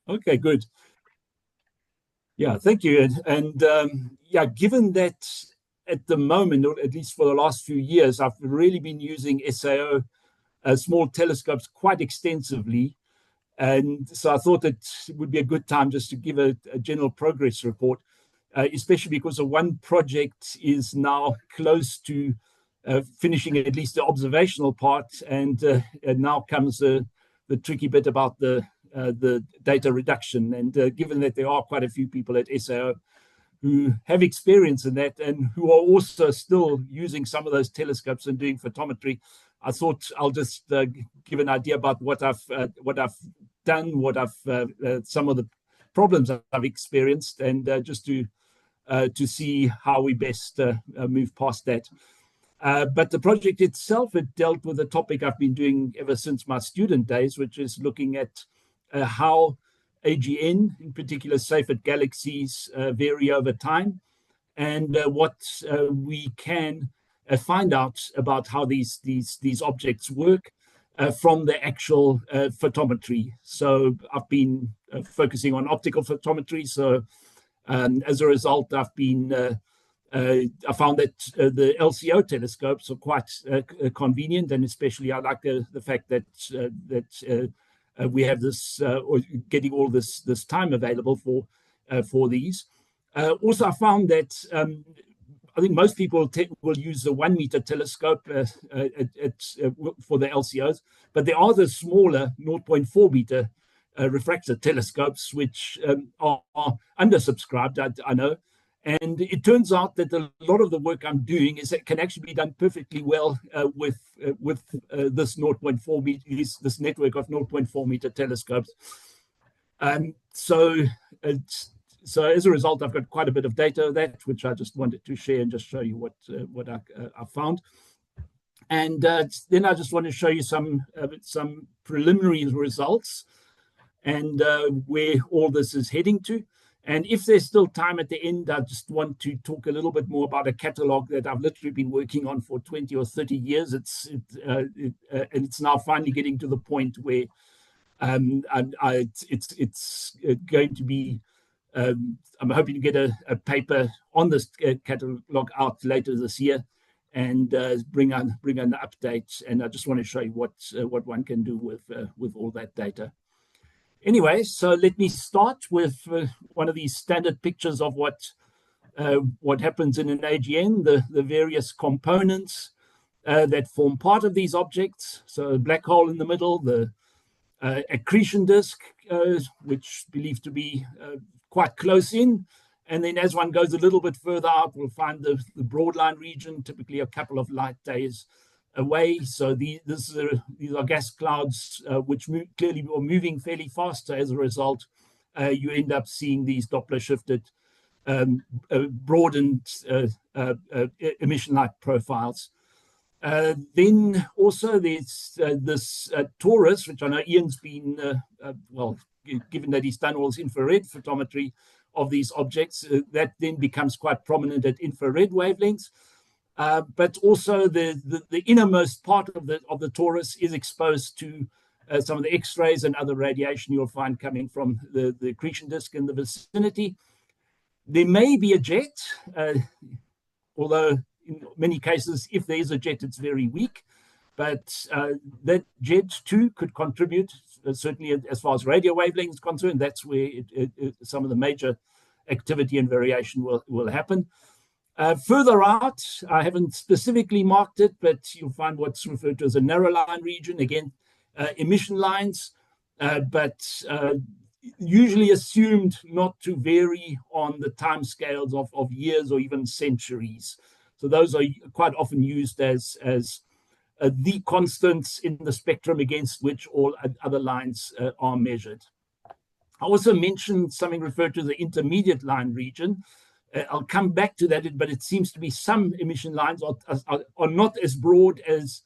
Okay, good. Yeah, thank you. Yeah, given that at the moment, or at least for the last few years, I've really been using SAO small telescopes quite extensively. And so I thought it would be a good time just to give a general progress report, especially because the one project is now close to finishing at least the observational part. And now comes the tricky bit about the data reduction. And given that there are quite a few people at SAO who have experience in that and who are also still using some of those telescopes and doing photometry, I thought I'll just give an idea about what I've done, some of the problems I've experienced, and just to see how we best move past that. But the project itself, it dealt with a topic I've been doing ever since my student days, which is looking at how AGN, in particular Seyfert galaxies, vary over time, and what we can find out about how these objects work from the actual photometry. So I've been focusing on optical photometry. So as a result, I found that the LCO telescopes are quite convenient, and especially I like the fact that we have this or getting all this time available for these. Also, I found that I think most people will use the 1 meter telescope for the LCOs, but there are the smaller 0.4 meter refractor telescopes, which are undersubscribed, I know. And it turns out that a lot of the work I'm doing can actually be done perfectly well with this 0.4 meter, this network of 0.4 meter telescopes. So as a result, I've got quite a bit of data of that, which I just wanted to share and just show you what I found. And then I just want to show you some preliminary results and where all this is heading to. And if there's still time at the end, I just want to talk a little bit more about a catalog that I've literally been working on for 20 or 30 years. And it's now finally getting to the point where it's going to be. I'm hoping to get a paper on this catalog out later this year, and bring an update. And I just want to show you what one can do with all that data. Anyway, so let me start with one of these standard pictures of what happens in an AGN, the various components that form part of these objects. So a black hole in the middle, the accretion disk, which is believed to be quite close in. And then as one goes a little bit further out, we'll find the broadline region, typically a couple of light days away. So these are gas clouds which clearly are moving fairly fast. So as a result, you end up seeing these Doppler shifted, broadened emission light profiles. Then also there's this torus, which I know Ian's been, given that he's done all this infrared photometry of these objects, that then becomes quite prominent at infrared wavelengths. But also the innermost part of the torus is exposed to some of the X-rays and other radiation you'll find coming from the accretion disk in the vicinity. There may be a jet, although in many cases, if there is a jet, it's very weak. But that jet too could contribute, certainly as far as radio wavelength is concerned. That's where some of the major activity and variation will happen. Further out, I haven't specifically marked it, but you'll find what's referred to as a narrow line region. Again, emission lines, but usually assumed not to vary on the time scales of years or even centuries. So those are quite often used as the constants in the spectrum against which all other lines are measured. I also mentioned something referred to the intermediate line region. I'll come back to that, but it seems to be some emission lines are not as broad as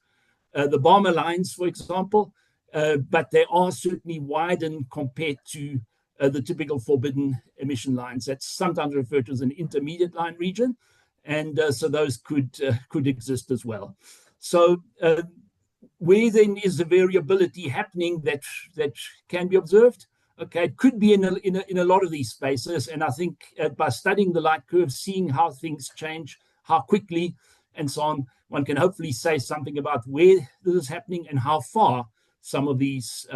the Balmer lines, for example, but they are certainly widened compared to the typical forbidden emission lines. That's sometimes referred to as an intermediate line region, and so those could exist as well. So where then is the variability happening that can be observed? Okay, it could be in a lot of these spaces, and I think by studying the light curve, seeing how things change, how quickly, and so on, one can hopefully say something about where this is happening and how far some of these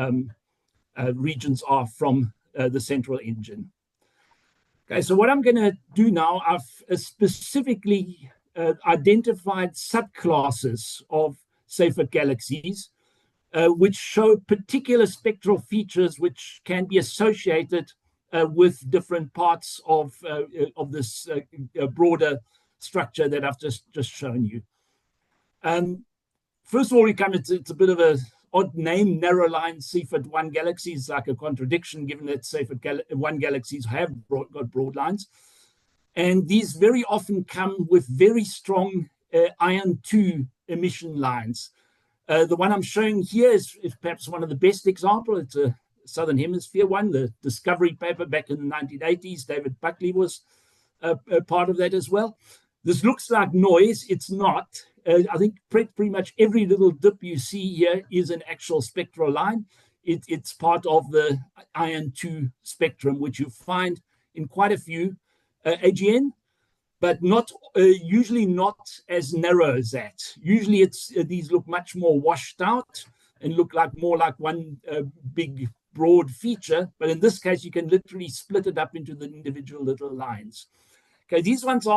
regions are from the central engine. Okay, so what I'm going to do now, I've specifically identified subclasses of Seyfert galaxies, which show particular spectral features which can be associated with different parts of this broader structure that I've just shown you. First of all, it's a bit of a odd name, narrow line Seyfert 1 galaxies, like a contradiction, given that Seyfert 1 galaxies have got broad lines. And these very often come with very strong iron 2 emission lines. The one I'm showing here is perhaps one of the best examples. It's a Southern Hemisphere one, the discovery paper back in the 1980s. David Buckley was a part of that as well. This looks like noise. It's not. I think pretty much every little dip you see here is an actual spectral line. It's part of the iron 2 spectrum, which you find in quite a few AGN, but not usually not as narrow as that. Usually these look much more washed out and look more like one big broad feature. But in this case, you can literally split it up into the individual little lines. Okay, these ones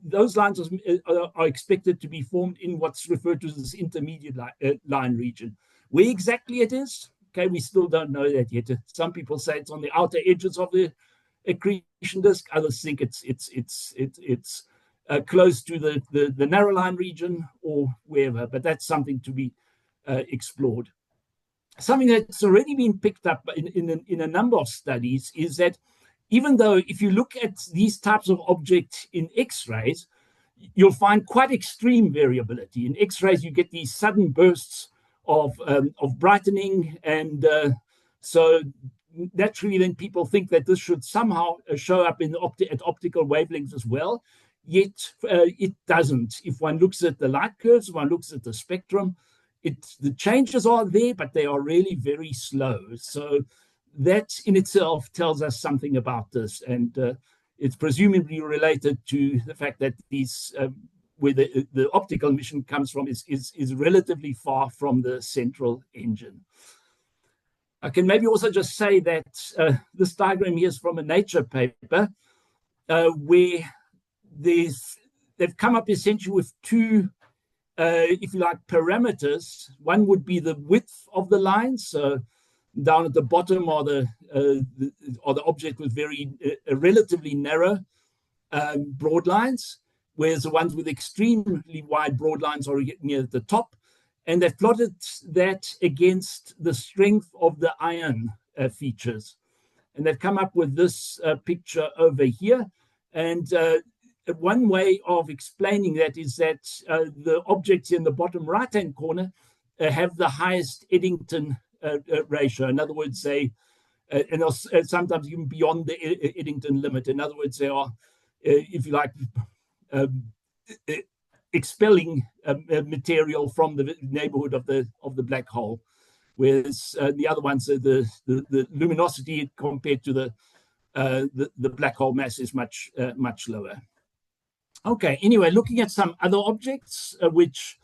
those lines are expected to be formed in what's referred to as this intermediate line region. Where exactly it is, okay, we still don't know that yet. Some people say it's on the outer edges of the accretion disk. Others think it's close to the narrow line region or wherever, but that's something to be explored. Something that's already been picked up in a number of studies is that even though if you look at these types of objects in X-rays, you'll find quite extreme variability. In X-rays, you get these sudden bursts of brightening, and so naturally then people think that this should somehow show up at optical wavelengths as well, yet it doesn't. If one looks at the light curves, one looks at the spectrum, the changes are there, but they are really very slow. So that in itself tells us something about this, and it's presumably related to the fact that these where the optical emission comes from is relatively far from the central engine. I can maybe also just say that this diagram here is from a Nature paper where they've come up essentially with two, if you like, parameters. One would be the width of the line, so down at the bottom are the object with relatively narrow broad lines, whereas the ones with extremely wide broad lines are near the top. And they've plotted that against the strength of the iron features. And they've come up with this picture over here. And one way of explaining that is that the objects in the bottom right-hand corner have the highest Eddington ratio. In other words, and sometimes even beyond the Eddington limit. In other words, they are, if you like, expelling material from the neighborhood of the black hole, whereas the other ones, the luminosity compared to the black hole mass is much lower. Okay. Anyway, looking at some other objects which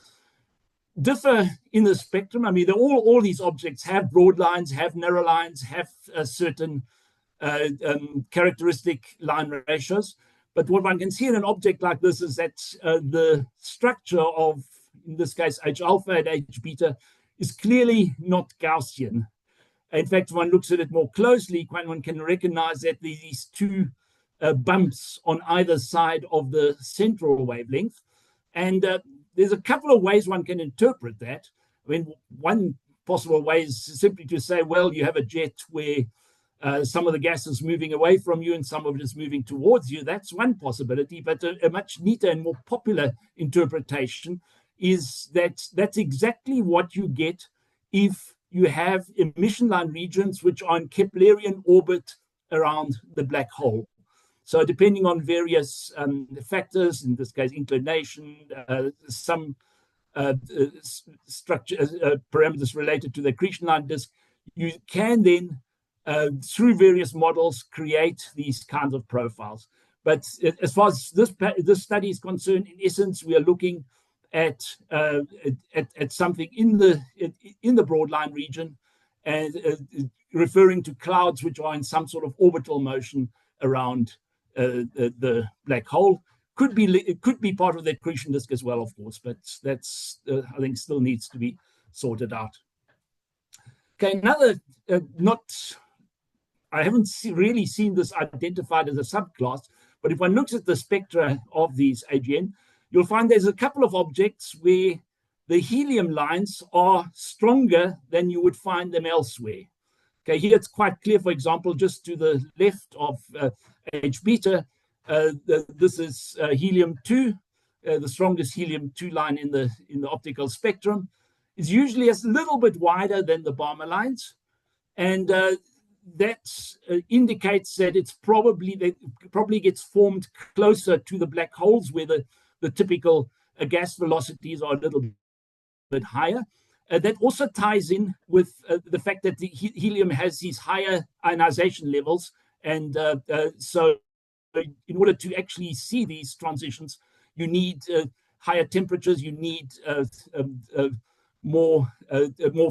differ in the spectrum. I mean, all these objects have broad lines, have narrow lines, have certain characteristic line ratios. But what one can see in an object like this is that the structure of, in this case, H alpha and H beta is clearly not Gaussian. In fact, when one looks at it more closely, one can recognize that these two bumps on either side of the central wavelength. And there's a couple of ways one can interpret that. I mean, one possible way is simply to say, well, you have a jet where some of the gas is moving away from you and some of it is moving towards you. That's one possibility, but a much neater and more popular interpretation is that that's exactly what you get if you have emission line regions which are in Keplerian orbit around the black hole. So depending on various factors, in this case, inclination, some structure parameters related to the accretion line disk, you can then through various models, create these kinds of profiles. But as far as this study is concerned, in essence, we are looking at something in the broadline region, and referring to clouds which are in some sort of orbital motion around the black hole. It could be part of the accretion disk as well, of course, but that's I think still needs to be sorted out. Okay, another I haven't really seen this identified as a subclass, but if one looks at the spectra of these AGN, you'll find there's a couple of objects where the helium lines are stronger than you would find them elsewhere. Okay, here it's quite clear, for example, just to the left of H beta, this is helium-2, the strongest helium-2 line in the optical spectrum. Is usually a little bit wider than the Balmer lines, and that indicates that it probably gets formed closer to the black holes, where the typical gas velocities are a little bit higher. That also ties in with the fact that the helium has these higher ionization levels, and so in order to actually see these transitions, you need higher temperatures, you need more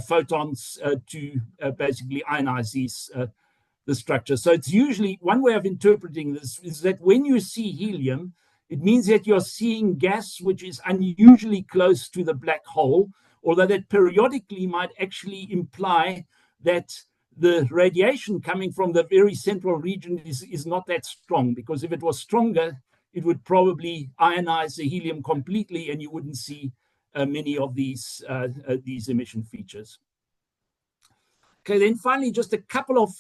photons to basically ionize the structure. So it's usually, one way of interpreting this is that when you see helium, it means that you're seeing gas which is unusually close to the black hole, although that periodically might actually imply that the radiation coming from the very central region is not that strong, because if it was stronger, it would probably ionize the helium completely, and you wouldn't see many of these emission features. Okay, then finally, just a couple of,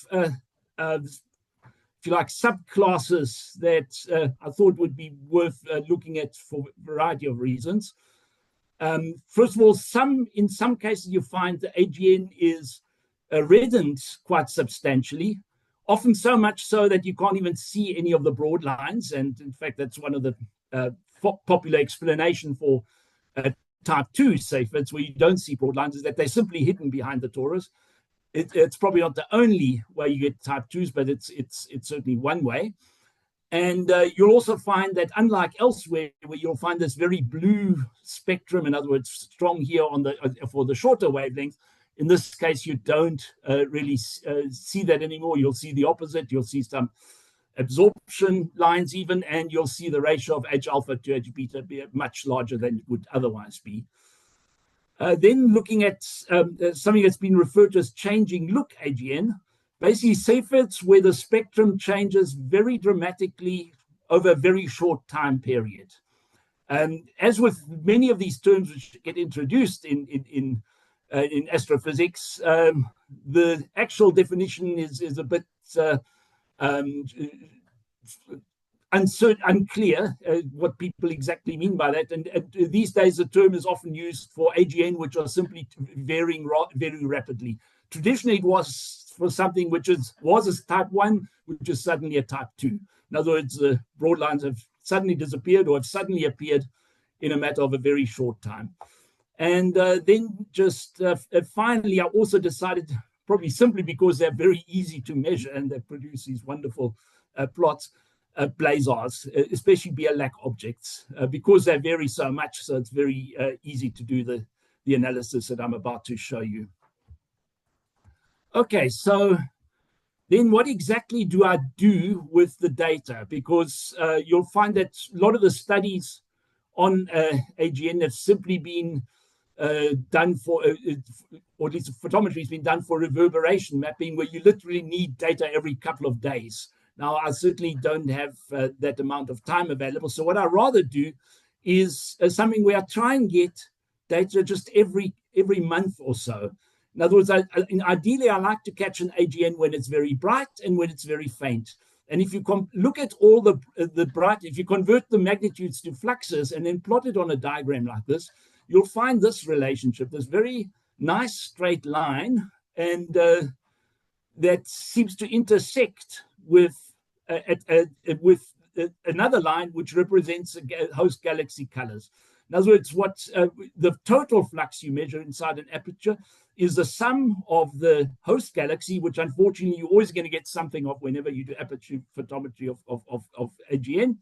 if you like, subclasses that I thought would be worth looking at for a variety of reasons. First of all, in some cases, you find the AGN is reddened quite substantially, often so much so that you can't even see any of the broad lines. And in fact, that's one of the popular explanation for type 2 Seyferts, where you don't see broad lines, is that they're simply hidden behind the torus. It's probably not the only way you get type 2s, but it's certainly one way. And you'll also find that, unlike elsewhere, where you'll find this very blue spectrum, in other words, strong here for the shorter wavelength, in this case, you don't really see that anymore. You'll see the opposite. You'll see some absorption lines even, and you'll see the ratio of H alpha to H beta be much larger than it would otherwise be. Then looking at something that's been referred to as changing look AGN, basically Seyferts where the spectrum changes very dramatically over a very short time period. As with many of these terms which get introduced in astrophysics, the actual definition is a bit unclear what people exactly mean by that. And these days, the term is often used for AGN, which are simply varying very rapidly. Traditionally, it was for something which was a type 1, which is suddenly a type 2. In other words, the broad lines have suddenly disappeared or have suddenly appeared in a matter of a very short time. And then just finally, I also decided, probably simply because they're very easy to measure and they produce these wonderful plots, blazars, especially BL-lac objects, because they vary so much. So it's very easy to do the analysis that I'm about to show you. Okay, so then what exactly do I do with the data? Because you'll find that a lot of the studies on AGN have simply been done for, or at least photometry has been done for reverberation mapping, where you literally need data every couple of days. Now, I certainly don't have that amount of time available. So what I rather do is something where I try and get data just every month or so. In other words, ideally, I like to catch an AGN when it's very bright and when it's very faint. And if you look at all the bright, if you convert the magnitudes to fluxes and then plot it on a diagram like this, you'll find this relationship, this very nice straight line, and that seems to intersect with another line which represents host galaxy colors. In other words, what the total flux you measure inside an aperture is the sum of the host galaxy, which unfortunately you're always going to get something of whenever you do aperture photometry of AGN,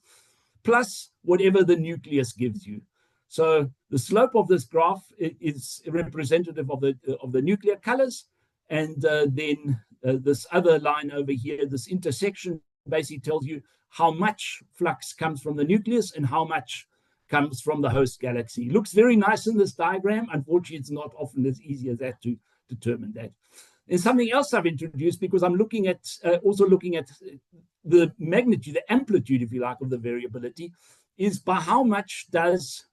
plus whatever the nucleus gives you. So the slope of this graph is representative of the nuclear colors, and then this other line over here, this intersection, basically tells you how much flux comes from the nucleus and how much comes from the host galaxy. It looks very nice in this diagram. Unfortunately, it's not often as easy as that to determine that. There's something else I've introduced because I'm looking at also looking at the magnitude, the amplitude, if you like, of the variability, is by how much does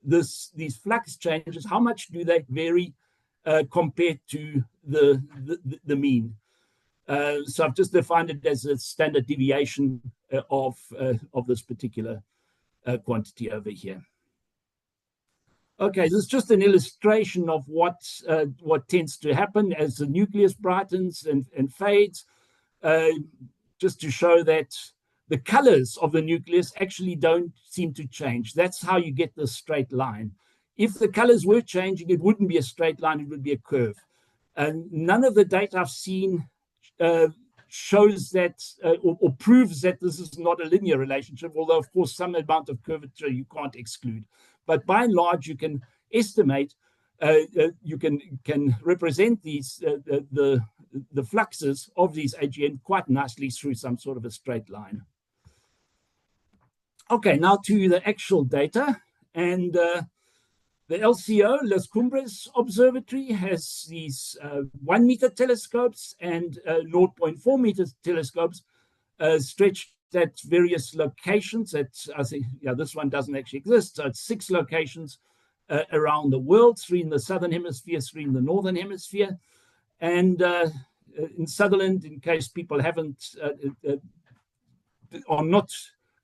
these flux changes, how much do they vary compared to the mean? So I've just defined it as a standard deviation of this particular quantity over here. Okay, this is just an illustration of what tends to happen as the nucleus brightens and fades, just to show that the colors of the nucleus actually don't seem to change. That's how you get this straight line. If the colors were changing, it wouldn't be a straight line, it would be a curve. And none of the data I've seen shows that or proves that this is not a linear relationship, although of course some amount of curvature you can't exclude. But by and large, you can estimate, you can represent these the fluxes of these AGN quite nicely through some sort of a straight line. Okay, now to the actual data. And the LCO, Las Cumbres Observatory, has these 1 meter telescopes and 0.4 meter telescopes stretched at various locations. I think, yeah, this one doesn't actually exist. So it's 6 locations around the world, 3 in the southern hemisphere, 3 in the northern hemisphere. And in Sutherland, in case people haven't are not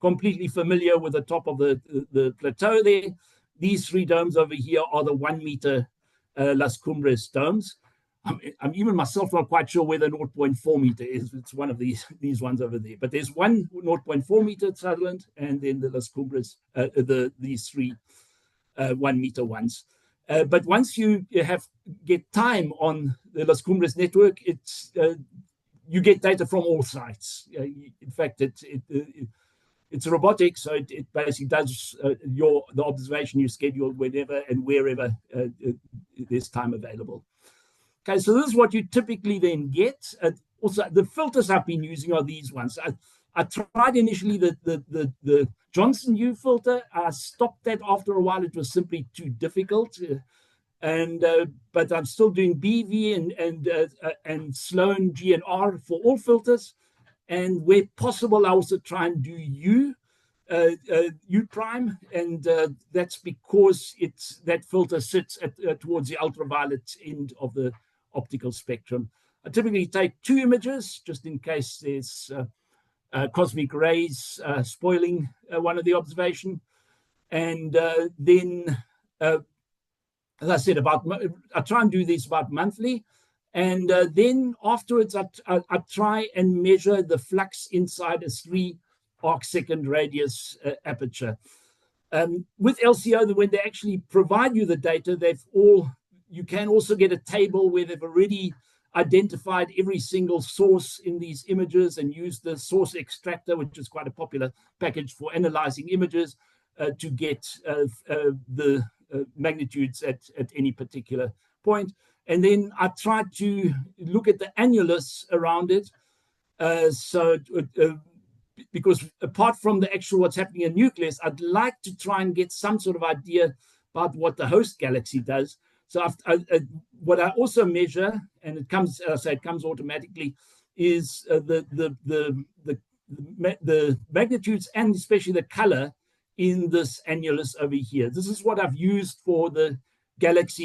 completely familiar with the top of the plateau there, these 3 domes over here are the 1 meter Las Cumbres domes. I'm even myself not quite sure where the 0.4 meter is. It's one of these ones over there. But there's one 0.4 meter at Sutherland, and then the Las Cumbres, these 3 1 meter ones. But once you get time on the Las Cumbres network, you get data from all sites. In fact, it's robotic, so it basically does the observation you schedule whenever and wherever there's time available. Okay, so this is what you typically then get. Also, the filters I've been using are these ones. I tried initially the Johnson U filter. I stopped that after a while. It was simply too difficult. But I'm still doing BV and Sloan G and R for all filters. And where possible, I also try and do U prime, and that's because that filter sits towards the ultraviolet end of the optical spectrum. I typically take 2 images just in case there's cosmic rays spoiling one of the observation, and then as I said, I try and do these about monthly. And then afterwards, I try and measure the flux inside a 3 arcsecond radius aperture. With LCO, when they actually provide you the data, you can also get a table where they've already identified every single source in these images and used the source extractor, which is quite a popular package for analyzing images, to get the magnitudes at any particular point. And then I try to look at the annulus around it. Because apart from the actual what's happening in nucleus, I'd like to try and get some sort of idea about what the host galaxy does. So what I also measure, and it comes, it comes automatically, is the magnitudes and especially the color in this annulus over here. This is what I've used for the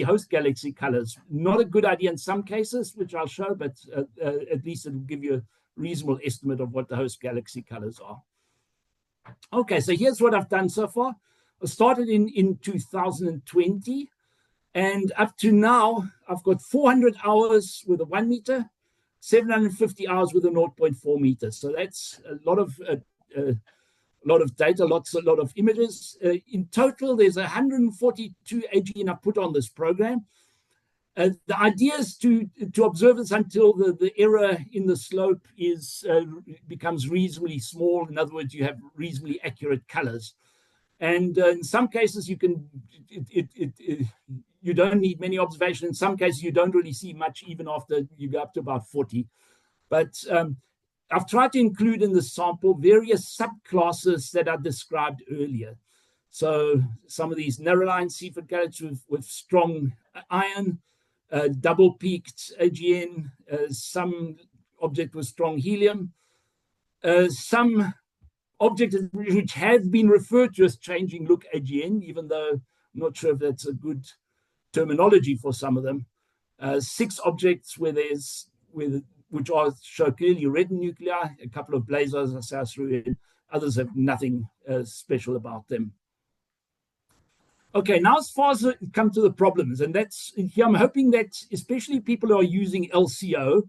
host galaxy colors. Not a good idea in some cases, which I'll show, but at least it'll give you a reasonable estimate of what the host galaxy colors are. Okay, so here's what I've done so far. I started in 2020, and up to now, I've got 400 hours with a 1 meter, 750 hours with a 0.4 meter. So that's a lot of data, a lot of images. In total, there's 142 AGN I put on this program. The idea is to observe this until the error in the slope becomes reasonably small. In other words, you have reasonably accurate colors. And in some cases, you don't need many observations. In some cases, you don't really see much even after you go up to about 40. But I've tried to include in the sample various subclasses that are described earlier. So some of these narrow-line Seyfert galaxies with strong iron, double-peaked AGN, some object with strong helium, some objects which have been referred to as changing look AGN, even though I'm not sure if that's a good terminology for some of them. 6 objects which show clearly reddening nuclei, a couple of blazars are south through it, others have nothing special about them. Okay, now as far as it comes to the problems, and that's here, I'm hoping that especially people who are using LCO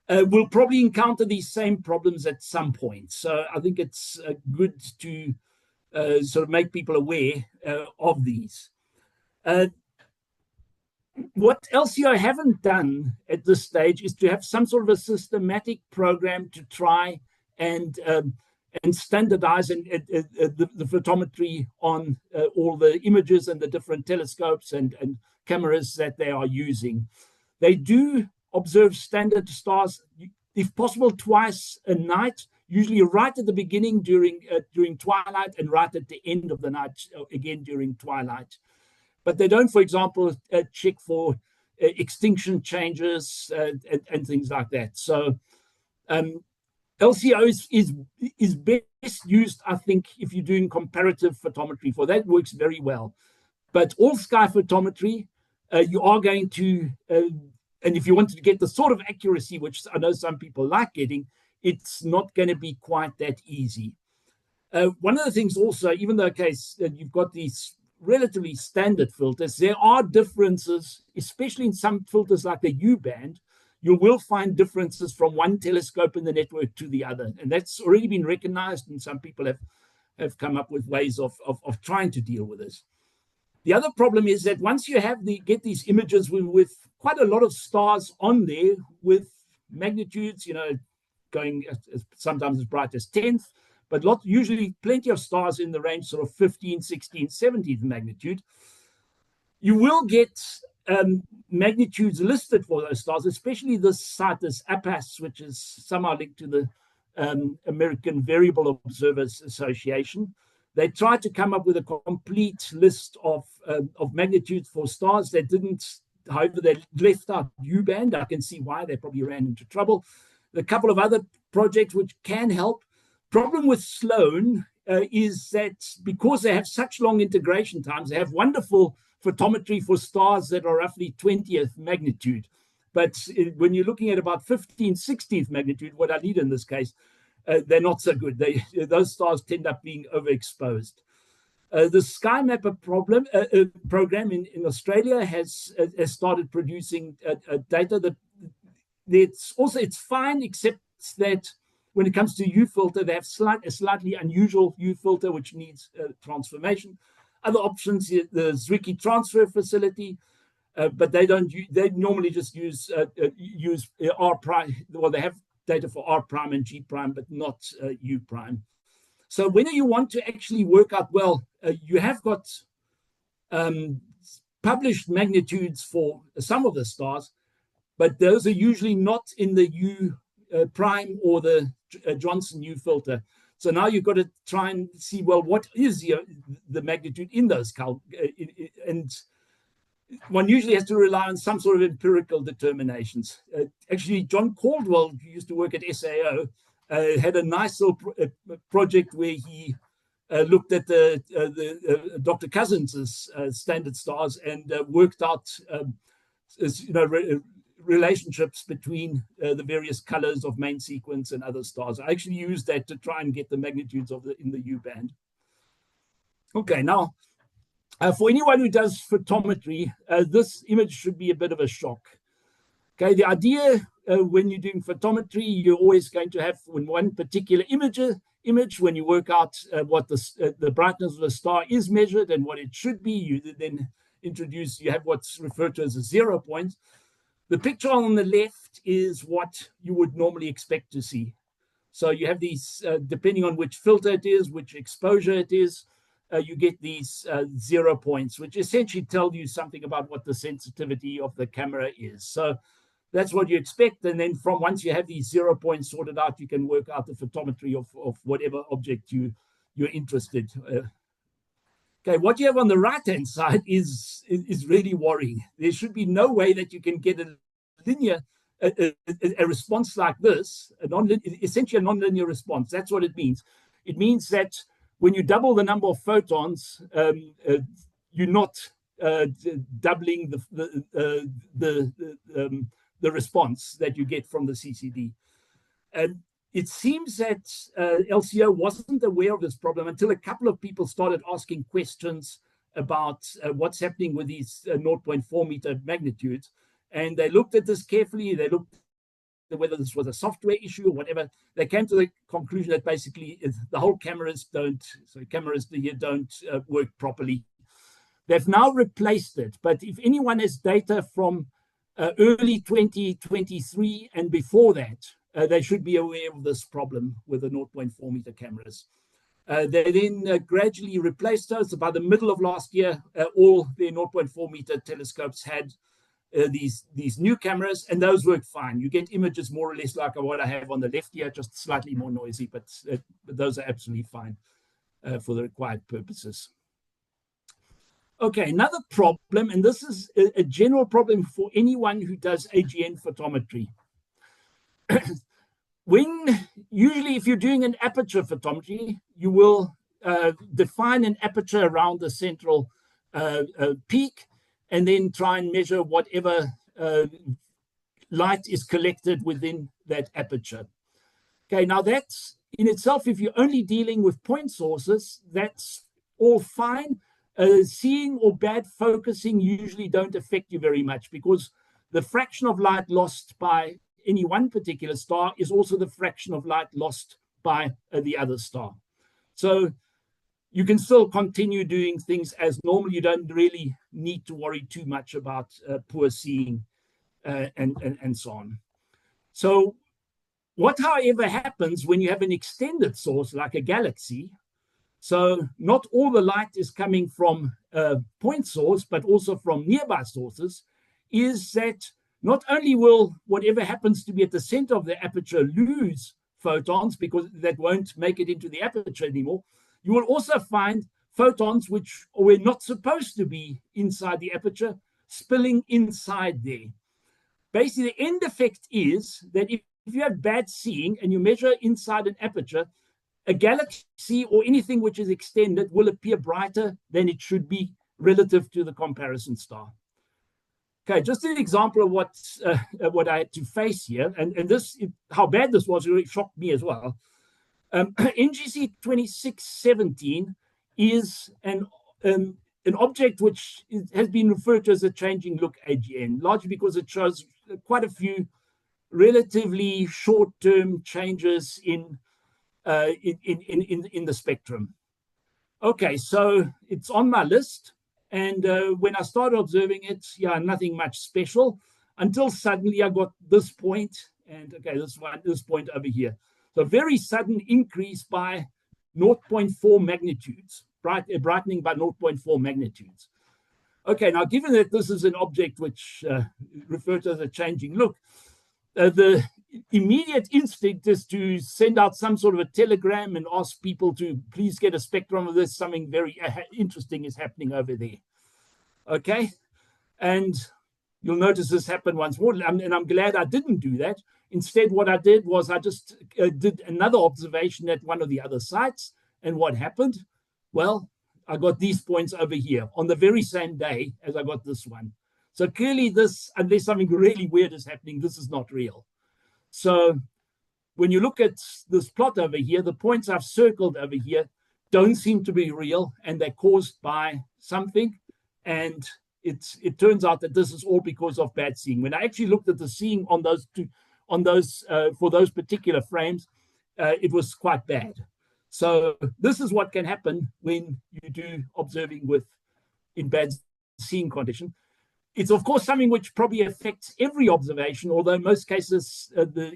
will probably encounter these same problems at some point. So I think it's good to sort of make people aware of these. What LCO haven't done at this stage is to have some sort of a systematic program to try and standardize the photometry on all the images and the different telescopes and cameras that they are using. They do observe standard stars, if possible, twice a night, usually right at the beginning during twilight and right at the end of the night, again during twilight. But they don't, for example, check for extinction changes and things like that. So LCO is best used, I think, if you're doing comparative photometry. For that, works very well. But all sky photometry, you are going to, and if you wanted to get the sort of accuracy which I know some people like getting, it's not going to be quite that easy. One of the things also, even though you've got these relatively standard filters, there are differences, especially in some filters like the U band. You will find differences from one telescope in the network to the other. And that's already been recognized, and some people have come up with ways of trying to deal with this. The other problem is that once you get these images with quite a lot of stars on there, with magnitudes, going sometimes as bright as 10th, but usually plenty of stars in the range sort of 15, 16, 17th magnitude, you will get magnitudes listed for those stars, especially this site, this APAS, which is somehow linked to the American Variable Observers Association. They tried to come up with a complete list of magnitudes for stars. They didn't, however, they left out U-band. I can see why. They probably ran into trouble. A couple of other projects which can help. Problem with Sloan is that because they have such long integration times, they have wonderful photometry for stars that are roughly 20th magnitude. But when you're looking at about 15th, 16th magnitude, what I need in this case, they're not so good. Those stars tend up being overexposed. The SkyMapper program in Australia has started producing data that it's fine, except that when it comes to U filter, they have a slightly unusual U filter which needs transformation. Other options, the Zwicky transfer facility, but they don't. They normally just use R prime. Well, they have data for R prime and G prime, but not U prime. So when you want to actually work out, well, you have got published magnitudes for some of the stars, but those are usually not in the U prime or the Johnson U filter. So now you've got to try and see, well, what is the magnitude in those and one usually has to rely on some sort of empirical determinations. Actually, John Caldwell, who used to work at SAAO, had a nice little project where he looked at the Dr. Cousins' standard stars and worked out relationships between the various colors of main sequence and other stars. I actually used that to try and get the magnitudes in the U band. Okay, now for anyone who does photometry, this image should be a bit of a shock. Okay, the idea when you're doing photometry, you're always going to have in one particular image when you work out what the brightness of the star is measured and what it should be, you then introduce, you have what's referred to as a 0 point. The picture on the left is what you would normally expect to see. So you have these, depending on which filter it is, which exposure it is, you get these 0 points, which essentially tell you something about what the sensitivity of the camera is. So that's what you expect. And then from once you have these 0 points sorted out, you can work out the photometry of whatever object you're interested. Okay, what you have on the right-hand side is really worrying. There should be no way that you can get a linear, a response like this, essentially a nonlinear response. That's what it means. It means that when you double the number of photons, you're not doubling the response that you get from the CCD. And it seems that LCO wasn't aware of this problem until a couple of people started asking questions about what's happening with these 0.4 meter magnitudes. And they looked at this carefully. They looked at whether this was a software issue or whatever. They came to the conclusion that basically the whole cameras don't work properly. They've now replaced it. But if anyone has data from early 2023 and before that, they should be aware of this problem with the 0.4 meter cameras. They then gradually replaced those. By the middle of last year, all the 0.4 meter telescopes had these new cameras, and those work fine. You get images more or less like what I have on the left here, just slightly more noisy, but those are absolutely fine for the required purposes. Okay, another problem, and this is a general problem for anyone who does AGN photometry. Usually if you're doing an aperture photometry, you will define an aperture around the central peak and then try and measure whatever light is collected within that aperture. Okay, now that's in itself, if you're only dealing with point sources, that's all fine. Seeing or bad focusing usually don't affect you very much because the fraction of light lost by any one particular star is also the fraction of light lost by the other star. So you can still continue doing things as normal. You don't really need to worry too much about poor seeing and so on. So what, however, happens when you have an extended source like a galaxy? So not all the light is coming from a point source, but also from nearby sources, is that not only will whatever happens to be at the center of the aperture lose photons because that won't make it into the aperture anymore, you will also find photons which were not supposed to be inside the aperture spilling inside there. Basically, the end effect is that if you have bad seeing and you measure inside an aperture, a galaxy or anything which is extended will appear brighter than it should be relative to the comparison star. Okay, just an example of what I had to face here, and this, how bad this was, really shocked me as well. NGC 2617 is an object which has been referred to as a changing look AGN, largely because it shows quite a few relatively short-term changes in the spectrum. Okay, so it's on my list. And when I started observing it, yeah, nothing much special until suddenly I got this point. And okay, this point over here. So a very sudden increase by 0.4 magnitudes, brightening by 0.4 magnitudes. Okay, now given that this is an object which referred to as a changing look, the immediate instinct is to send out some sort of a telegram and ask people to please get a spectrum of this. Something very interesting is happening over there. Okay, and you'll notice this happen once more, and I'm glad I didn't do that. Instead, what I did was I just did another observation at one of the other sites. And what happened? Well, I got these points over here on the very same day as I got this one. So clearly this, unless something really weird is happening, this is not real. So when you look at this plot over here, the points I've circled over here don't seem to be real, and they're caused by something. And it turns out that this is all because of bad seeing. When I actually looked at the seeing on those for those particular frames, it was quite bad. So this is what can happen when you do observing in bad seeing condition. It's, of course, something which probably affects every observation, although in most cases the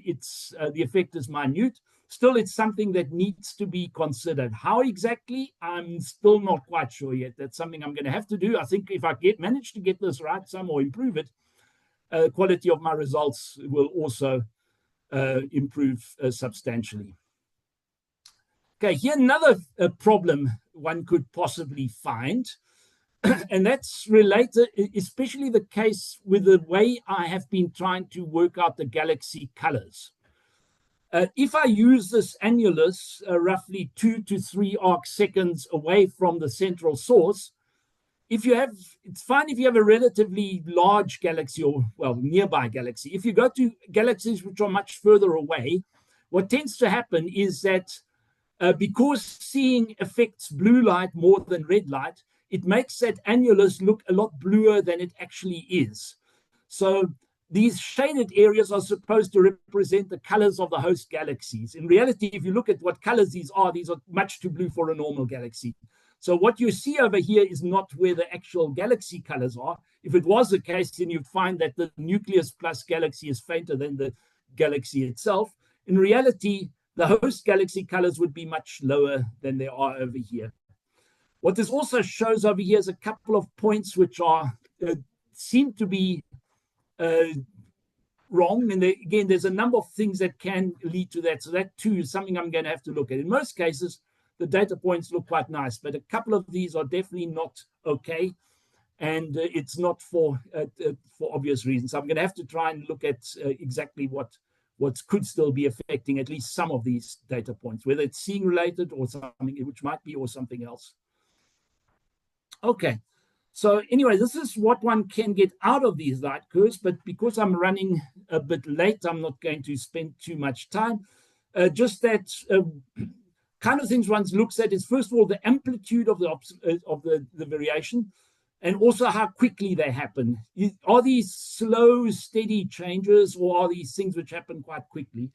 effect is minute. Still, it's something that needs to be considered. How exactly, I'm still not quite sure yet. That's something I'm going to have to do. I think if I manage to get this right some or improve it, quality of my results will also improve substantially. Okay, here another problem one could possibly find, and that's related, especially the case with the way I have been trying to work out the galaxy colors. If I use this annulus roughly 2 to 3 arc seconds away from the central source, it's fine if you have a relatively large galaxy or, well, nearby galaxy. If you go to galaxies which are much further away, what tends to happen is that because seeing affects blue light more than red light, it makes that annulus look a lot bluer than it actually is. So these shaded areas are supposed to represent the colors of the host galaxies. In reality, if you look at what colors these are much too blue for a normal galaxy. So what you see over here is not where the actual galaxy colors are. If it was the case, then you'd find that the nucleus plus galaxy is fainter than the galaxy itself. In reality, the host galaxy colors would be much lower than they are over here. What this also shows over here is a couple of points which are seem to be wrong. And again, there's a number of things that can lead to that. So that too is something I'm going to have to look at. In most cases, the data points look quite nice, but a couple of these are definitely not okay. And it's not for obvious reasons. I'm going to have to try and look at exactly what could still be affecting at least some of these data points, whether it's seeing related or something, which might be, or something else. Okay, so anyway, this is what one can get out of these light curves, but because I'm running a bit late, I'm not going to spend too much time. Just that kind of things one looks at is, first of all, the amplitude of the variation, and also how quickly they happen. Are these slow, steady changes, or are these things which happen quite quickly?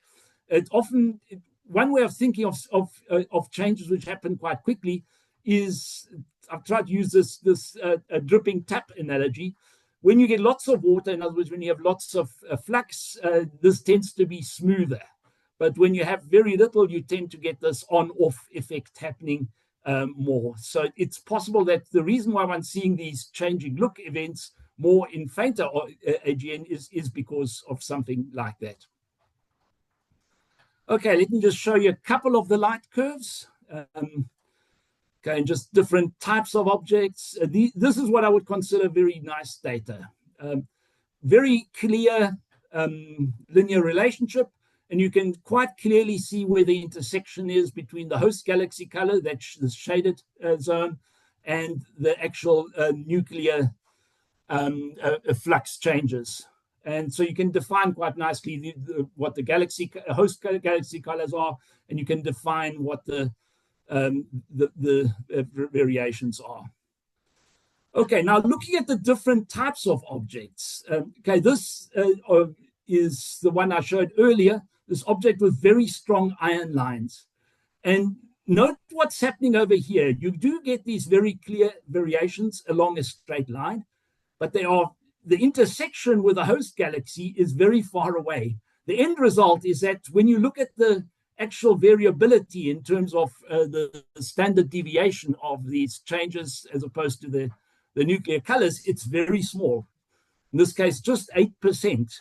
One way of thinking of changes which happen quite quickly is, I've tried to use this dripping tap analogy. When you get lots of water, in other words, when you have lots of flux, this tends to be smoother. But when you have very little, you tend to get this on-off effect happening more. So it's possible that the reason why one's seeing these changing look events more in fainter AGN is because of something like that. Okay, let me just show you a couple of the light curves. Okay, and just different types of objects. This is what I would consider very nice data. Very clear linear relationship. And you can quite clearly see where the intersection is between the host galaxy color, that's the shaded zone, and the actual nuclear flux changes. And so you can define quite nicely what the host galaxy colors are, and you can define what the variations are. Okay, now looking at the different types of objects. Okay, this is the one I showed earlier. This object with very strong ion lines. And note what's happening over here. You do get these very clear variations along a straight line, but the intersection with the host galaxy is very far away. The end result is that when you look at the actual variability in terms of the standard deviation of these changes as opposed to the nuclear colors, it's very small. In this case, just 8%.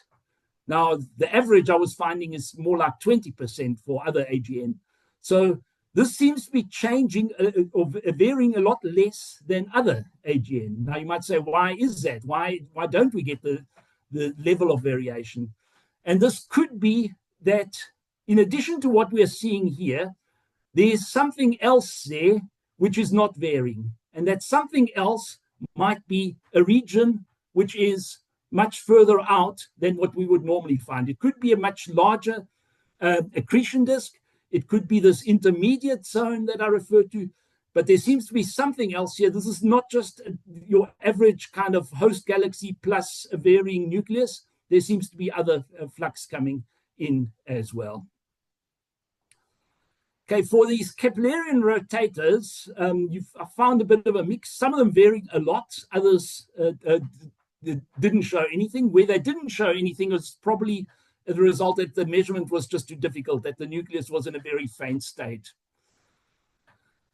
Now, the average I was finding is more like 20% for other AGN. So this seems to be changing or varying a lot less than other AGN. Now, you might say, why is that? Why don't we get the level of variation? And this could be that in addition to what we're seeing here, there's something else there which is not varying. And that something else might be a region which is much further out than what we would normally find. It could be a much larger accretion disk. It could be this intermediate zone that I referred to, but there seems to be something else here. This is not just your average kind of host galaxy plus a varying nucleus. There seems to be other flux coming in as well. Okay, for these Keplerian rotators, I found a bit of a mix. Some of them varied a lot, others didn't show anything. Where they didn't show anything was probably as a result that the measurement was just too difficult, that the nucleus was in a very faint state.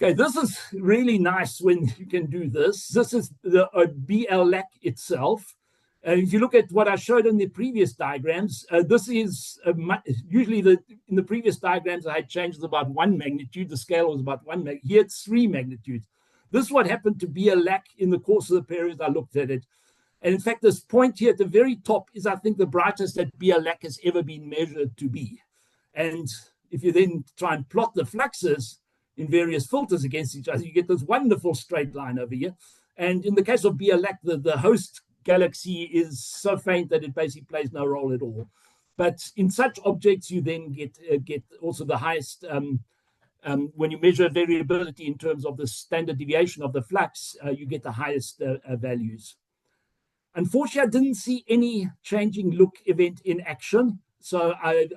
Okay, this is really nice when you can do this. This is the BLAC itself. If you look at what I showed in the previous diagrams, this is usually in the previous diagrams I had changes about 1 magnitude. The scale was about 1 magnitude. Here it's 3 magnitudes. This is what happened to BLAC in the course of the period I looked at it. And in fact, this point here at the very top is, I think, the brightest that BLAC has ever been measured to be. And if you then try and plot the fluxes in various filters against each other, you get this wonderful straight line over here. And in the case of BLAC, the host galaxy is so faint that it basically plays no role at all. But in such objects, you then get also the highest, when you measure variability in terms of the standard deviation of the flux, you get the highest values. Unfortunately, I didn't see any changing look event in action, so I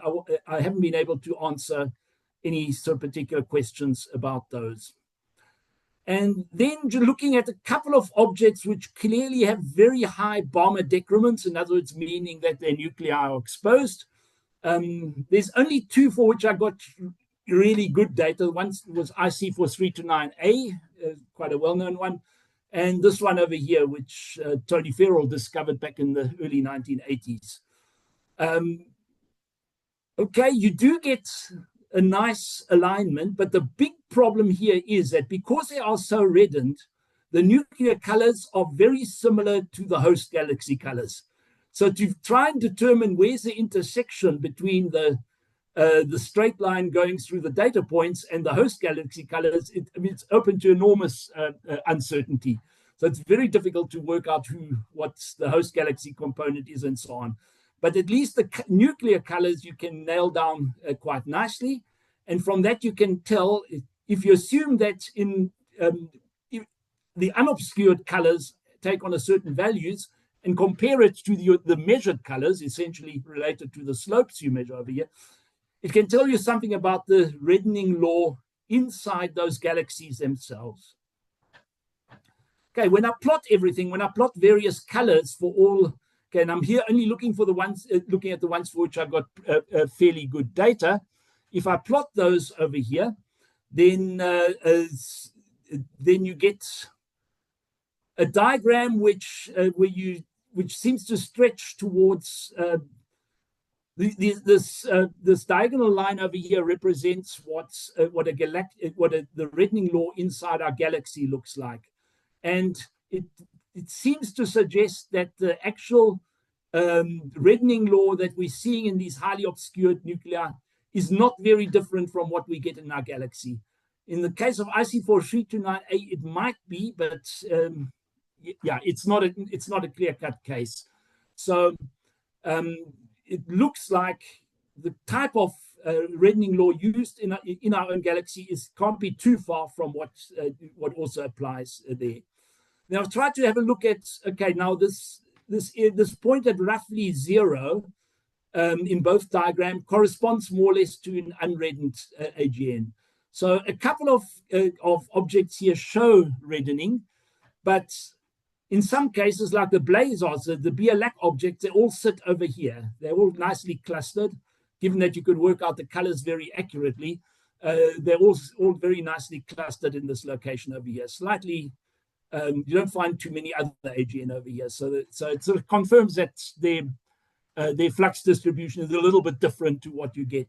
haven't been able to answer any sort of particular questions about those. And then looking at a couple of objects which clearly have very high Balmer decrements, in other words, meaning that their nuclei are exposed. There's only 2 for which I got really good data. One was IC439A, quite a well-known one, and this one over here, which Tony Farrell discovered back in the early 1980s. Okay, you do get a nice alignment, but the big problem here is that because they are so reddened, the nuclear colors are very similar to the host galaxy colors. So to try and determine where's the intersection between the straight line going through the data points and the host galaxy colors, it's open to enormous uncertainty. So it's very difficult to work out what the host galaxy component is and so on. But at least the nuclear colors you can nail down quite nicely. And from that, you can tell, if you assume that the unobscured colors take on a certain values and compare it to the measured colors, essentially related to the slopes you measure over here, it can tell you something about the reddening law inside those galaxies themselves. Okay, when I plot everything, when I plot various colors for all, okay, and I'm here only looking for the ones, looking at the ones for which I got fairly good data. If I plot those over here, then you get a diagram which seems to stretch towards this diagonal line over here represents what the reddening law inside our galaxy looks like, and it seems to suggest that the actual reddening law that we're seeing in these highly obscured nuclei is not very different from what we get in our galaxy. In the case of IC439A, it might be, but yeah, it's not a clear-cut case. So it looks like the type of reddening law used in our own galaxy can't be too far from what also applies there. Now, I've tried to have a look at, okay, now this point at roughly 0 in both diagrams corresponds more or less to an unreddened AGN. So a couple of objects here show reddening, but in some cases, like the blazars, the BLAC objects, they all sit over here. They're all nicely clustered, given that you could work out the colors very accurately. They're all very nicely clustered in this location over here. Slightly, you don't find too many other AGN over here. So it sort of confirms that their flux distribution is a little bit different to what you get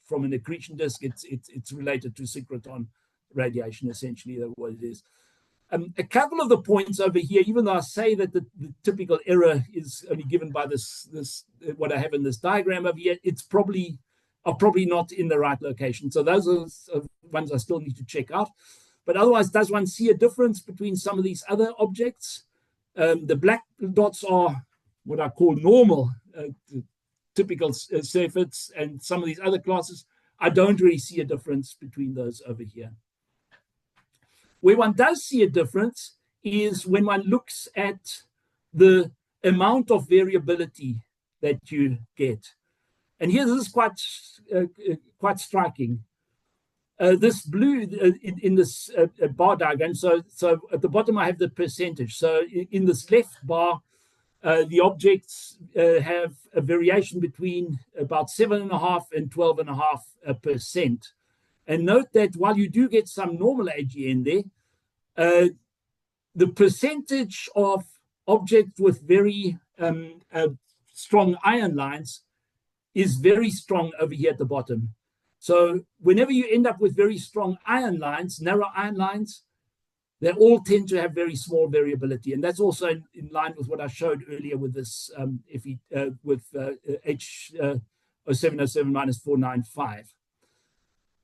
from an accretion disk. It's related to synchrotron radiation, essentially, what it is. A couple of the points over here, even though I say that the typical error is only given by this what I have in this diagram over here, it's probably not in the right location. So those are ones I still need to check out. But otherwise, does one see a difference between some of these other objects? The black dots are what I call normal, typical Seyferts, and some of these other classes. I don't really see a difference between those over here. Where one does see a difference is when one looks at the amount of variability that you get. And here, this is quite striking. this blue in this bar diagram. So at the bottom I have the percentage. So in this left bar, the objects have a variation between about 7.5 and 12.5%. And note that while you do get some normal AGN there, the percentage of objects with very strong ion lines is very strong over here at the bottom. So whenever you end up with very strong ion lines, narrow ion lines, they all tend to have very small variability. And that's also in line with what I showed earlier with this H0707 minus 495.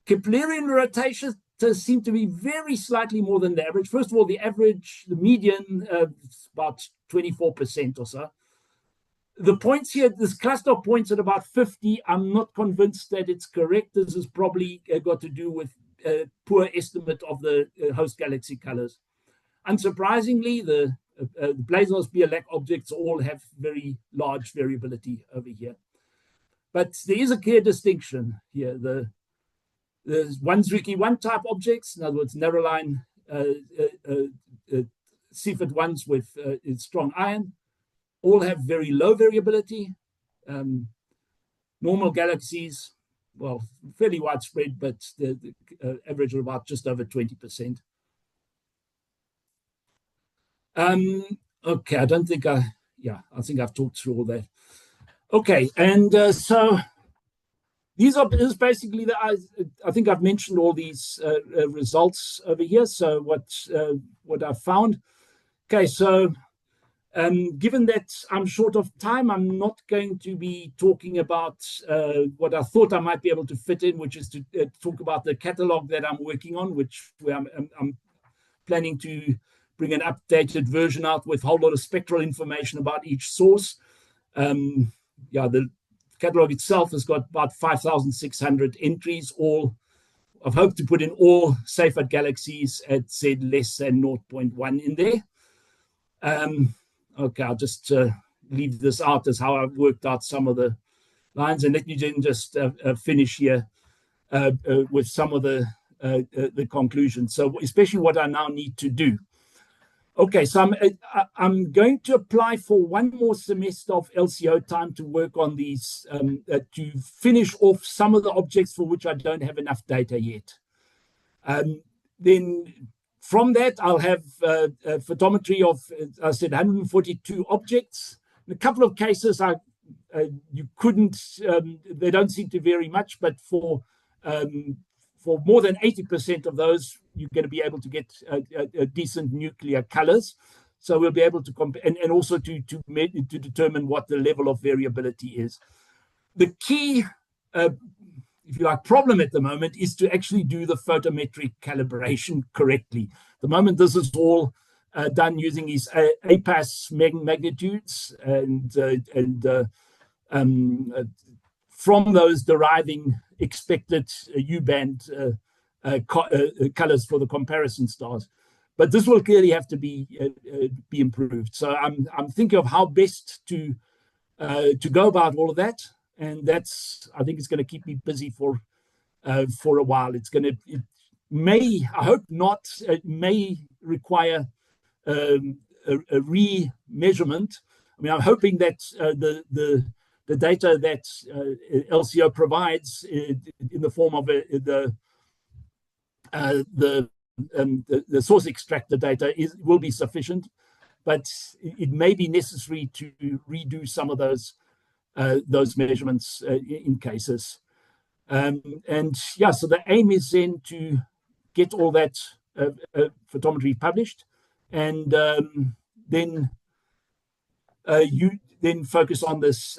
Keplerian rotations seem to be very slightly more than the average. First of all, the average, the median, is about 24% or so. The points here, this cluster of points at about 50, I'm not convinced that it's correct. This has probably got to do with poor estimate of the host galaxy colors. Unsurprisingly, the blazars BLAC objects all have very large variability over here. But there is a clear distinction here. There's one Zwicky 1 type objects, in other words, narrow line Seyfert ones with strong ion, all have very low variability. Normal galaxies, well, fairly widespread, but the average of about just over 20%. Okay, I don't think I think I've talked through all that. Okay, and so this is basically I think I've mentioned all these results over here. So what I found. Okay, so given that I'm short of time, I'm not going to be talking about what I thought I might be able to fit in, which is to talk about the catalog that I'm working on, where I'm planning to bring an updated version out with a whole lot of spectral information about each source. The catalog itself has got about 5,600 entries. I've hoped to put in all Seyfert galaxies at Z less than 0.1 in there. Okay, I'll just leave this out as how I've worked out some of the lines, and let me then just finish here with some of the conclusions. So especially what I now need to do. Okay, so I'm going to apply for one more semester of LCO time to work on these, to finish off some of the objects for which I don't have enough data yet. Then from that, I'll have photometry of, I said, 142 objects. In a couple of cases, you couldn't, they don't seem to vary much, but for more than 80% of those, you're going to be able to get decent nuclear colors. So we'll be able to compare, and also to determine what the level of variability is. The key, if you like, problem at the moment is to actually do the photometric calibration correctly. At the moment, this is all done using these APAS magnitudes, and from those deriving expected U-band colors for the comparison stars. But this will clearly have to be improved. So I'm thinking of how best to go about all of that, and I think it's going to keep me busy for a while. It may, I hope not, it may require a re-measurement. I mean, I'm hoping that the data that LCO provides in the form of the source extractor data will be sufficient, but it may be necessary to redo some of those measurements in cases. So the aim is then to get all that photometry published, and then focus on this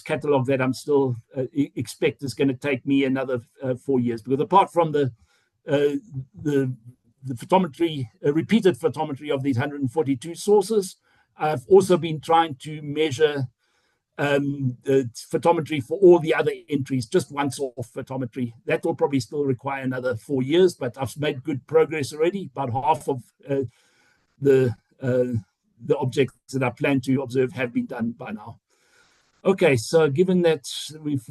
catalog that I'm still expect is going to take me another 4 years, because apart from the photometry, repeated photometry of these 142 sources, I've also been trying to measure the photometry for all the other entries, just once off photometry. That will probably still require another 4 years, but I've made good progress already. About half of the objects that I plan to observe have been done by now. Okay, so given that we've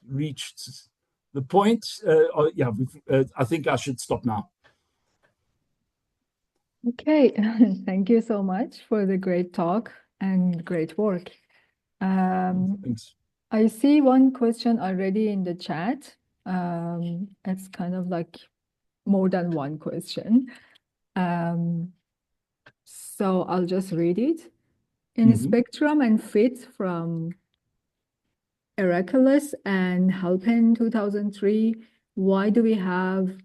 reached the point. I think I should stop now. Okay, thank you so much for the great talk and great work. Thanks. I see one question already in the chat. It's kind of like more than one question. So I'll just read it. In Spectrum and Fit from Heracles and Halpin 2003, why do we have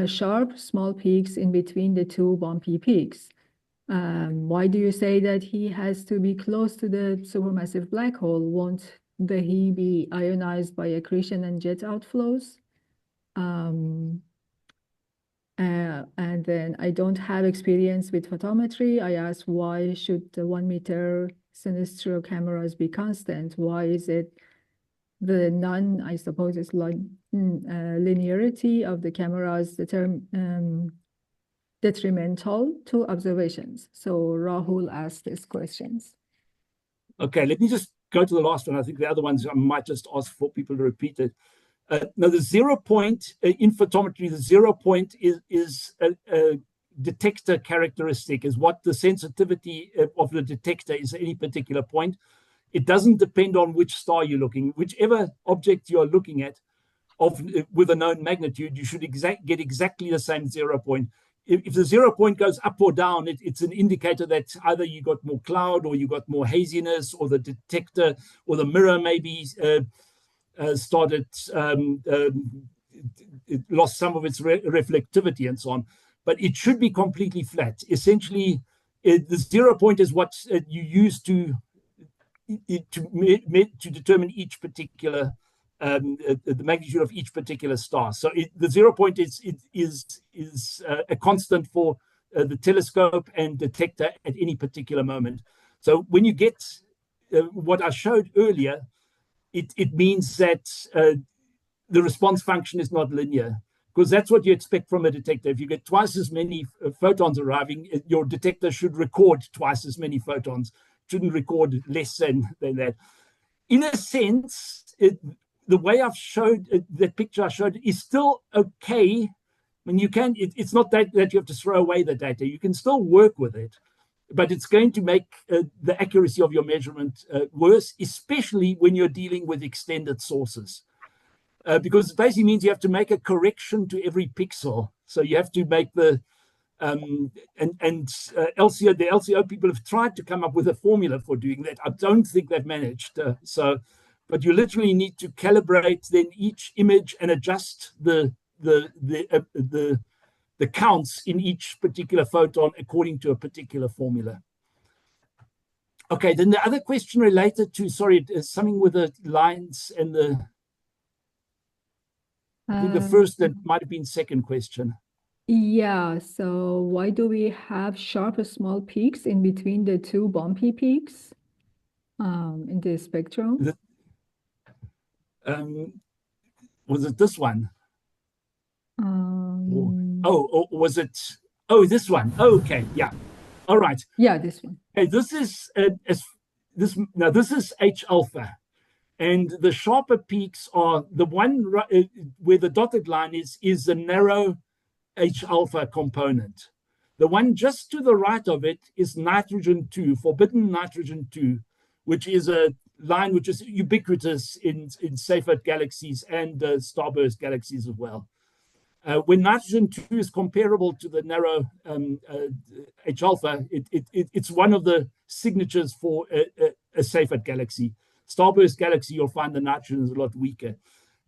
sharp small peaks in between the two bumpy peaks? Why do you say that he has to be close to the supermassive black hole? Won't he be ionized by accretion and jet outflows? And then I don't have experience with photometry. I asked why should the 1 meter sinistro cameras be constant? Why is it the I suppose it's like linearity of the cameras detrimental to observations? So Rahul asked these questions. Okay, let me just go to the last one. I think the other ones I might just ask for people to repeat it. Now, the 0 point in photometry, the 0 point is a detector characteristic, is what the sensitivity of the detector is at any particular point. It doesn't depend on which star you're looking. Whichever object you're looking at with a known magnitude, you should get exactly the same 0 point. If the 0 point goes up or down, it's an indicator that either you got more cloud or you got more haziness, or the detector or the mirror maybe started, it lost some of its reflectivity and so on. But it should be completely flat. Essentially, the 0 point is what you use to determine each particular the magnitude of each particular star. So the 0 point is a constant for the telescope and detector at any particular moment. So when you get what I showed earlier, it means that the response function is not linear, because that's what you expect from a detector. If you get twice as many photons arriving, your detector should record twice as many photons. It shouldn't record less than that. In a sense, the way I've showed the picture I showed is still okay. I mean, you can. It's not that you have to throw away the data. You can still work with it, but it's going to make the accuracy of your measurement worse, especially when you're dealing with extended sources. Because it basically means you have to make a correction to every pixel. So you have to make the LCO, the LCO people have tried to come up with a formula for doing that. I don't think they've managed. But you literally need to calibrate then each image and adjust the counts in each particular photon according to a particular formula. Okay, then the other question related to, sorry, something with the lines and the, I think the first, that might have been second question. Yeah, so why do we have sharp small peaks in between the two bumpy peaks in the spectrum? Was it this one? Or was it? Oh, this one. Oh, okay, yeah. All right. Yeah, this one. Okay, this is this is H alpha, and the sharper peaks are the one where the dotted line is the narrow H alpha component. The one just to the right of it is nitrogen 2, forbidden nitrogen 2, which is a line which is ubiquitous in Seyfert galaxies and starburst galaxies as well. When nitrogen 2 is comparable to the narrow H alpha, it's one of the signatures for a Seyfert galaxy. Starburst galaxy, you'll find the nitrogen is a lot weaker.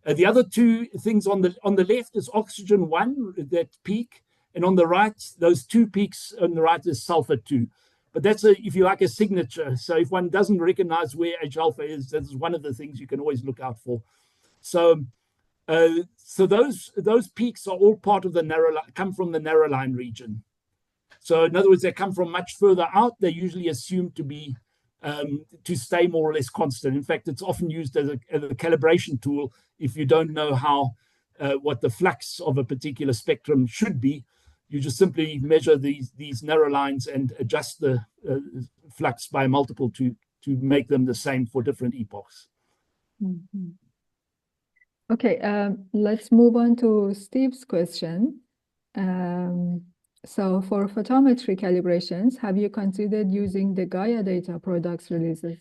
The other two things on the left is oxygen 1, that peak, and on the right, those two peaks on the right is sulfur 2. But that's if you like, a signature. So if one doesn't recognize where H alpha is, that's one of the things you can always look out for. So those peaks are all part of the come from the narrow line region. So in other words, they come from much further out. They're usually assumed to be to stay more or less constant. In fact, it's often used as a calibration tool if you don't know how what the flux of a particular spectrum should be. You just simply measure these narrow lines and adjust the flux by a multiple to make them the same for different epochs. Mm-hmm. Okay, let's move on to Steve's question. So for photometry calibrations, have you considered using the Gaia data products releases?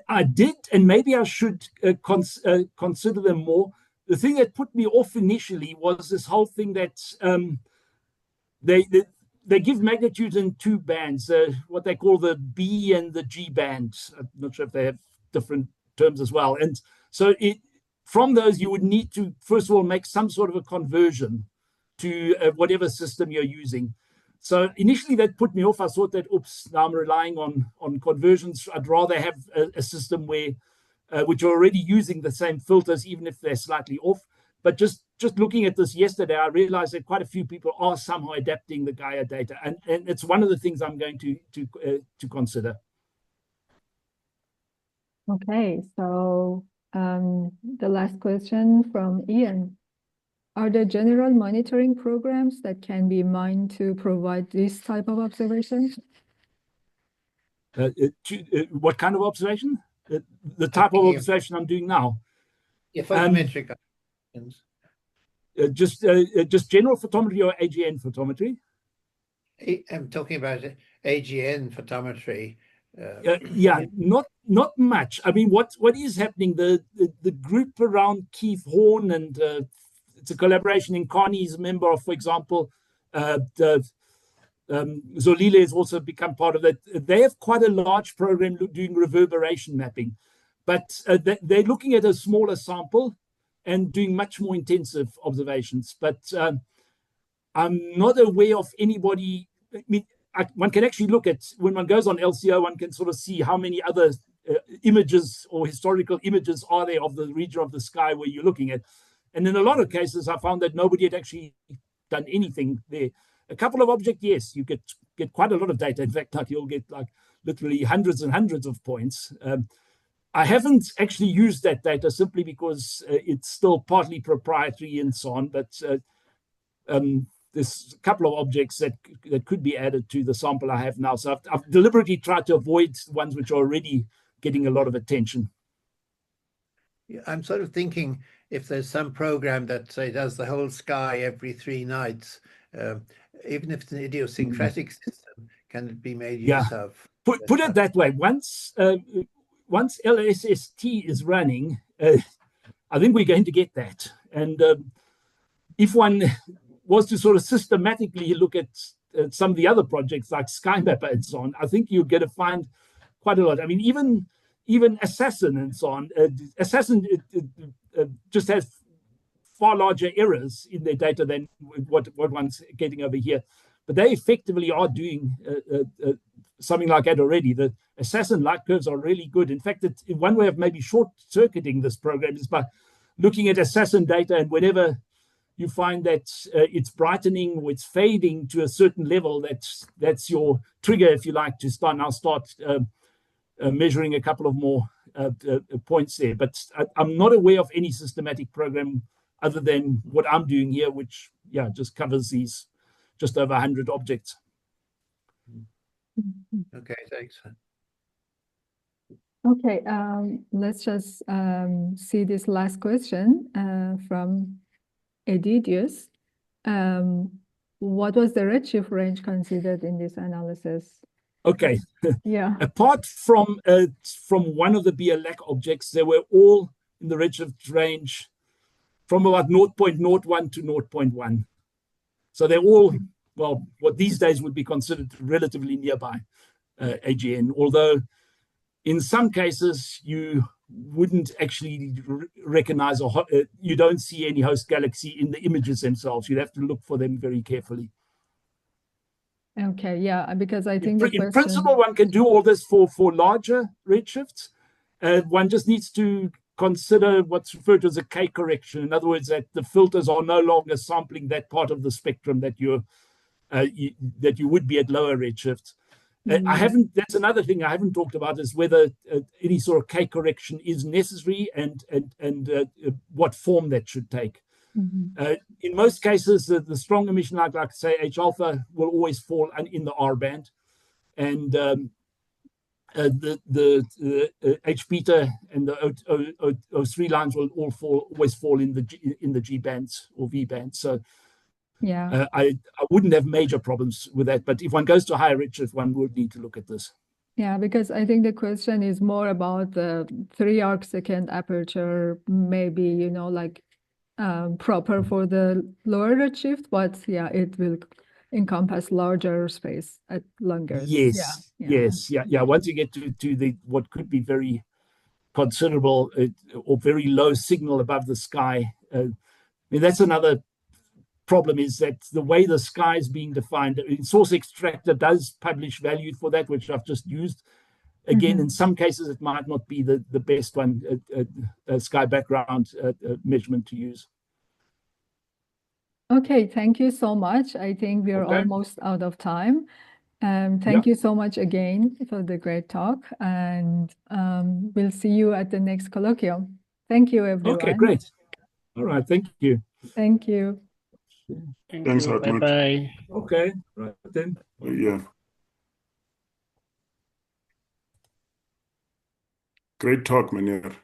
I did, and maybe I should consider them more. The thing that put me off initially was this whole thing that they, they they give magnitudes in two bands, what they call the B and the G band. I'm not sure if they have different terms as well. And so from those, you would need to, first of all, make some sort of a conversion to whatever system you're using. So initially that put me off. I thought that, oops, now I'm relying on conversions. I'd rather have a system where, which are already using the same filters, even if they're slightly off. But just looking at this yesterday, I realized that quite a few people are somehow adapting the Gaia data, and it's one of the things I'm going to consider. Okay, so the last question from Ian. Are there general monitoring programs that can be mined to provide this type of observations? What kind of observation? The type of observation I'm doing now. Yeah, photometric observations. Just general photometry or AGN photometry? I'm talking about AGN photometry. Yeah, not much. I mean, what is happening? The group around Keith Horn, and it's a collaboration in Carney. He's a member of, for example, Zolile has also become part of that. They have quite a large program doing reverberation mapping, but they're looking at a smaller sample and doing much more intensive observations. But I'm not aware of anybody. I mean, one can actually look at, when one goes on LCO, one can sort of see how many other images or historical images are there of the region of the sky where you're looking at. And in a lot of cases, I found that nobody had actually done anything there. A couple of objects, yes, you get quite a lot of data. In fact, like you'll get like literally hundreds and hundreds of points. I haven't actually used that data simply because it's still partly proprietary and so on, but there's a couple of objects that could be added to the sample I have now. So I've deliberately tried to avoid ones which are already getting a lot of attention. Yeah, I'm sort of thinking if there's some program that, say, does the whole sky every 3 nights, even if it's an idiosyncratic system, can it be made use of? Put it that way. Once LSST is running, I think we're going to get that. And if one was to sort of systematically look at some of the other projects like SkyMapper and so on, I think you're going to find quite a lot. I mean, even Assassin and so on. Assassin just has far larger errors in their data than what one's getting over here. But they effectively are doing something like that already. The Assassin light curves are really good. In fact, one way of maybe short-circuiting this program is by looking at Assassin data, and whenever you find that it's brightening or it's fading to a certain level, that's your trigger, if you like, to start measuring a couple of more points there. But I'm not aware of any systematic program other than what I'm doing here, which, just covers these just over 100 objects. Okay, thanks. Okay, let's just see this last question from Edidius. What was the redshift range considered in this analysis? Okay. Yeah. Apart from one of the BLAC objects, they were all in the redshift range from about 0.01 to 0.1. So they're all, well, what these days would be considered relatively nearby AGN, although in some cases you wouldn't actually recognize, or you don't see any host galaxy in the images themselves. You'd have to look for them very carefully. Okay, yeah, because I think in principle, one can do all this for larger redshifts. One just needs to consider what's referred to as a K correction. In other words, that the filters are no longer sampling that part of the spectrum that you would be at lower redshifts. That's another thing I haven't talked about, is whether any sort of K correction is necessary and what form that should take. In most cases, the strong emission, like say H alpha, will always fall in the R band, and the H beta and the O3 lines will always fall in the G bands or V bands. So Yeah. I wouldn't have major problems with that. But if one goes to higher redshift, one would need to look at this. Yeah, because I think the question is more about the 3 arcsecond aperture, maybe, like proper for the lower redshift, but yeah, it will encompass larger space at longer. Yes, yes, yeah. Once you get to the what could be very considerable or very low signal above the sky, I mean, that's another problem, is that the way the sky is being defined, Source Extractor does publish value for that, which I've just used. Again, in some cases, it might not be the best one, sky background measurement to use. Okay, thank you so much. I think we are almost out of time. Thank you so much again for the great talk, and we'll see you at the next colloquium. Thank you, everyone. Okay, great. All right, thank you. Thank you. Thanks, Hartmut. Bye-bye. Okay, right then. Yeah. Great talk, Meneer.